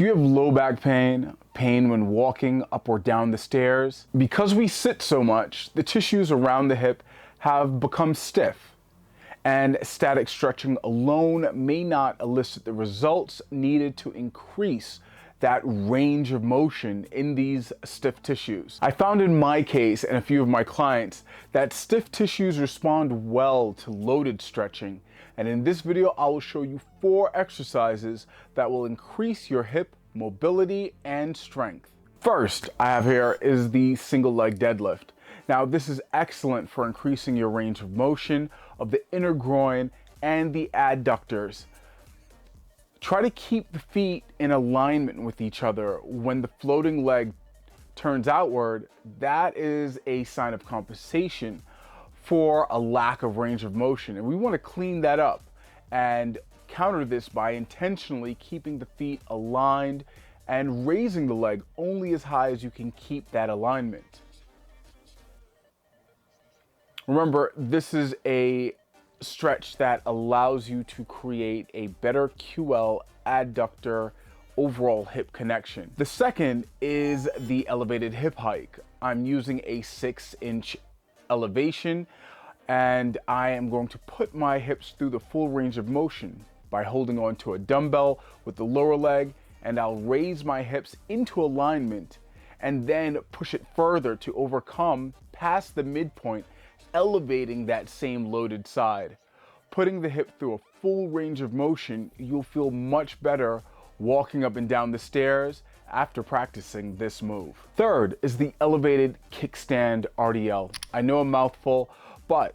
Do you have low back pain, pain when walking up or down the stairs? Because we sit so much, the tissues around the hip have become stiff, and static stretching alone may not elicit the results needed to increase that range of motion in these stiff tissues. I found in my case and a few of my clients that stiff tissues respond well to loaded stretching. And in this video, I will show you 4 exercises that will increase your hip mobility and strength. First I have here is the single leg deadlift. Now this is excellent for increasing your range of motion of the inner groin and the adductors. Try to keep the feet in alignment with each other. When the floating leg turns outward, that is a sign of compensation for a lack of range of motion. And we want to clean that up and counter this by intentionally keeping the feet aligned and raising the leg only as high as you can keep that alignment. Remember, this is a stretch that allows you to create a better QL adductor overall hip connection. The second is the elevated hip hike. I'm using a 6-inch elevation, and I am going to put my hips through the full range of motion by holding on to a dumbbell with the lower leg, and I'll raise my hips into alignment and then push it further to overcome past the midpoint, elevating that same loaded side. Putting the hip through a full range of motion, you'll feel much better walking up and down the stairs after practicing this move. Third is the elevated Kickstand Rdl. I know a mouthful, but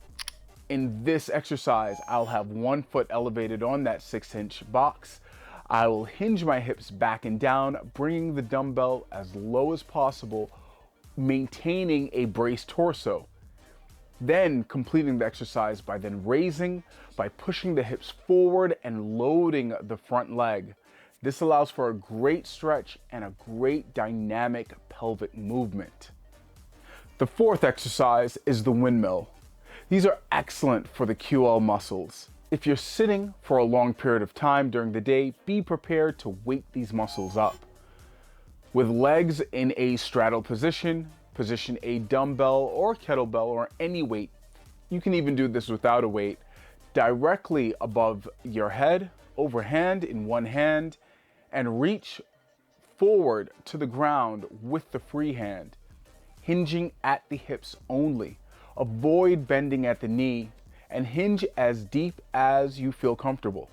in this exercise, I'll have one foot elevated on that 6-inch box. I will hinge my hips back and down, bringing the dumbbell as low as possible, maintaining a braced torso. Then completing the exercise by then raising, by pushing the hips forward and loading the front leg. This allows for a great stretch and a great dynamic pelvic movement. The fourth exercise is the windmill. These are excellent for the QL muscles. If you're sitting for a long period of time during the day, be prepared to wake these muscles up. With legs in a straddle position, position a dumbbell or kettlebell or any weight. You can even do this without a weight, directly above your head, overhand in one hand, and reach forward to the ground with the free hand, hinging at the hips only. Avoid bending at the knee and hinge as deep as you feel comfortable.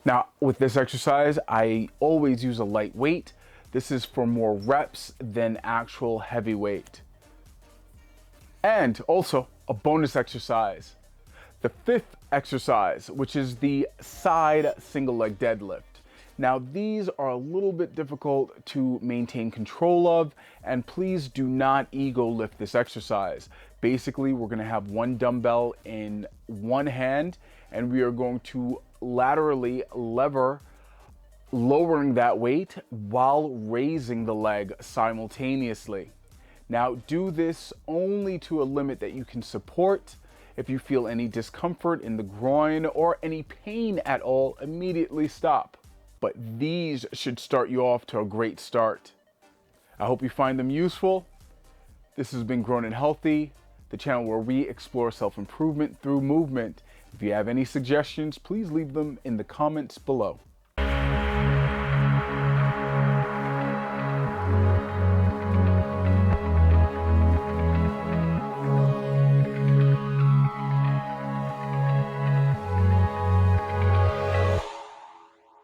Now, with this exercise, I always use a light weight. This is for more reps than actual heavy weight. And also a bonus exercise. The fifth exercise, which is the side single leg deadlift. Now these are a little bit difficult to maintain control of, and please do not ego lift this exercise. Basically, we're gonna have one dumbbell in one hand, and we are going to laterally lever, lowering that weight while raising the leg simultaneously. Now do this only to a limit that you can support. If you feel any discomfort in the groin or any pain at all, immediately stop. But these should start you off to a great start. I hope you find them useful. This has been Grown and Healthy, the channel where we explore self-improvement through movement. If you have any suggestions, please leave them in the comments below.